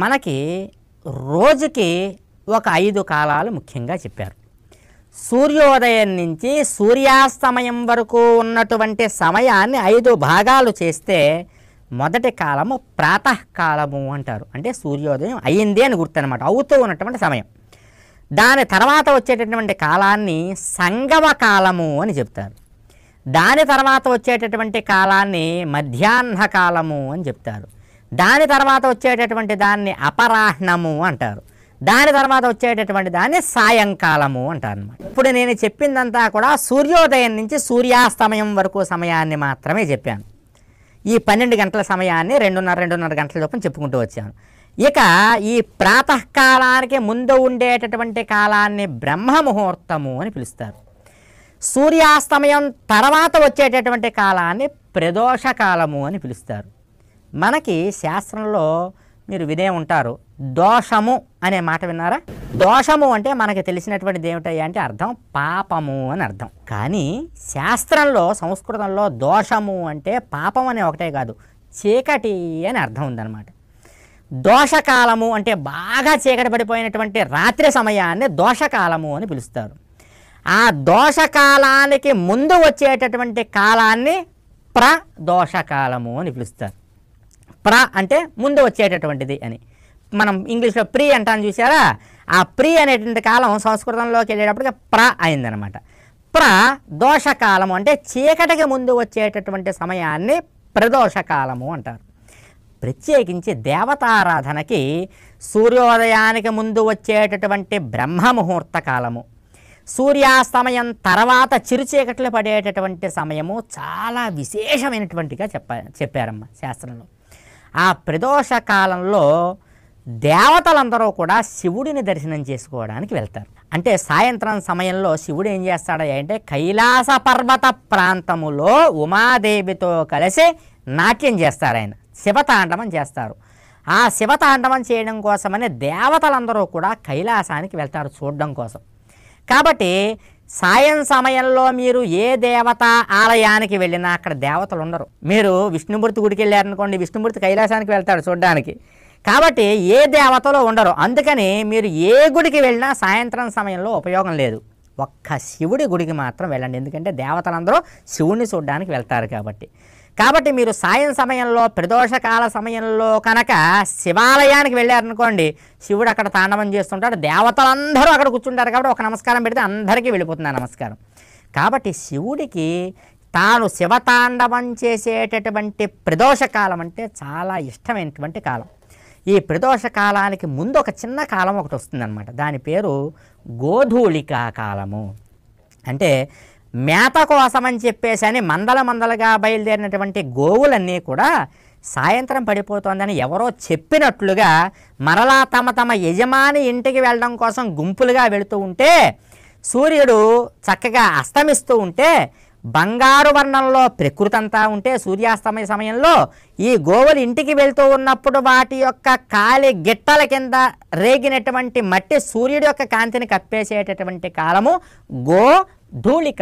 మనకి రోజుకి ఒక 5 కాలాలు ముఖ్యంగా చెప్పారు. సూర్యోదయం నుంచి సూర్యాస్తమయం వరకు ఉన్నటువంటి సమయాన్ని 5 భాగాలు చేస్తే మొదటి కాలము ప్రాతకాలము అంటారు. అంటే సూర్యోదయం అయ్యింది అని గుర్తు అనమాట, అవుతూ ఉన్నటువంటి సమయం. దాని తర్వాత వచ్చేటటువంటి కాలాన్ని సంగమ కాలము అని చెప్తారు. దాని తర్వాత వచ్చేటటువంటి కాలాన్ని మధ్యాహ్న కాలము అని చెప్తారు. దాని తర్వాత వచ్చేటటువంటి దాన్ని అపరాహ్నము అంటారు. దాని తర్వాత వచ్చేటటువంటి దాన్ని సాయంకాలము అంటారు అన్నమాట. ఇప్పుడు నేను చెప్పిందంతా కూడా సూర్యోదయం నుంచి సూర్యాస్తమయం వరకు సమయాన్ని మాత్రమే చెప్పాను. ఈ 12 గంటల సమయాన్ని 2.5 గంటల చొప్పున చెప్పుకుంటూ వచ్చాను. ఇక ఈ ప్రాతకాలానికి ముందు ఉండేటటువంటి కాలాన్ని బ్రహ్మ ముహూర్తము అని పిలుస్తారు. సూర్యాస్తమయం తర్వాత వచ్చేటటువంటి కాలాన్ని ప్రదోష కాలము అని పిలుస్తారు. మనకి శాస్త్రంలో మీరు వినే ఉంటారు, దోషము అనే మాట విన్నారా? దోషము అంటే మనకి తెలిసినటువంటిది ఏమిటయ్యా అంటే అర్థం పాపము అని అర్థం. కానీ శాస్త్రంలో సంస్కృతంలో దోషము అంటే పాపం అనే ఒకటే కాదు, చీకటి అని అర్థం ఉందన్నమాట. దోషకాలము అంటే బాగా చీకటి పడిపోయినటువంటి రాత్రి సమయాన్ని దోషకాలము అని పిలుస్తారు. ఆ దోషకాలానికి ముందు వచ్చేటటువంటి కాలాన్ని ప్రదోషకాలము అని పిలుస్తారు. ప్ర అంటే ముందు వచ్చేటటువంటిది అని. మనం ఇంగ్లీష్లో ప్రీ అంటాను చూసారా? ఆ ప్రీ అనేటువంటి కాలం సంస్కృతంలోకి వెళ్ళేటప్పటికి ప్ర అయిందనమాట. ప్రదోషకాలము అంటే చీకటికి ముందు వచ్చేటటువంటి సమయాన్ని ప్రదోషకాలము అంటారు. ప్రత్యేకించి దేవతారాధనకి సూర్యోదయానికి ముందు వచ్చేటటువంటి బ్రహ్మ ముహూర్త కాలము, సూర్యాస్తమయం తర్వాత చిరుచీకట్లు పడేటటువంటి సమయము చాలా విశేషమైనటువంటిగా చెప్పారమ్మ శాస్త్రంలో. ఆ ప్రదోష కాలంలో దేవతలందరూ కూడా శివుడిని దర్శనం చేసుకోవడానికి వెళ్తారు. అంటే సాయంత్రం సమయంలో శివుడు ఏం చేస్తాడు అంటే కైలాస పర్వత ప్రాంతములో ఉమాదేవితో కలిసి నాట్యం చేస్తారు. ఆయన శివతాండవం చేస్తారు. ఆ శివతాండవం చేయడం కోసమని దేవతలందరూ కూడా కైలాసానికి వెళ్తారు చూడడం కోసం. కాబట్టి సాయం సమయంలో మీరు ఏ దేవత ఆలయానికి వెళ్ళినా అక్కడ దేవతలు ఉండరు. మీరు విష్ణుమూర్తి గుడికి వెళ్ళారనుకోండి, విష్ణుమూర్తి కైలాసానికి వెళ్తాడు చూడడానికి. కాబట్టి ఏ దేవతలు ఉండరు. అందుకని మీరు ఏ గుడికి వెళ్ళినా సాయంత్రం సమయంలో ఉపయోగం లేదు. ఒక్క శివుడి గుడికి మాత్రం వెళ్ళండి. ఎందుకంటే దేవతలందరూ శివుడిని చూడడానికి వెళ్తారు కాబట్టి మీరు సాయం సమయంలో ప్రదోషకాల సమయంలో కనుక శివాలయానికి వెళ్ళారనుకోండి, శివుడు అక్కడ తాండవం చేస్తుంటాడు, దేవతలందరూ అక్కడ కూర్చుంటారు. కాబట్టి ఒక నమస్కారం పెడితే అందరికీ వెళ్ళిపోతుంది ఆ నమస్కారం. కాబట్టి శివుడికి తాను శివతాండవం చేసేటటువంటి ప్రదోషకాలం అంటే చాలా ఇష్టమైనటువంటి కాలం. ఈ ప్రదోష కాలానికి ముందు ఒక చిన్న కాలం ఒకటి వస్తుందన్నమాట. దాని పేరు గోధూళికా కాలము. అంటే మేత కోసమని చెప్పేసి అని మందలుగా బయలుదేరినటువంటి గోవులన్నీ కూడా సాయంత్రం పడిపోతుందని ఎవరో చెప్పినట్లుగా మరలా తమ యజమాని ఇంటికి వెళ్ళడం కోసం గుంపులుగా వెళుతూ ఉంటే, సూర్యుడు చక్కగా అస్తమిస్తూ ఉంటే, బంగారు వర్ణంలో ప్రకృతి అంతా ఉంటే సూర్యాస్తమయ సమయంలో ఈ గోవులు ఇంటికి వెళ్తూ ఉన్నప్పుడు వాటి యొక్క కాలి గిట్టల కింద రేగినటువంటి మట్టి సూర్యుడి యొక్క కాంతిని కప్పేసేటటువంటి కాలము గోధూళిక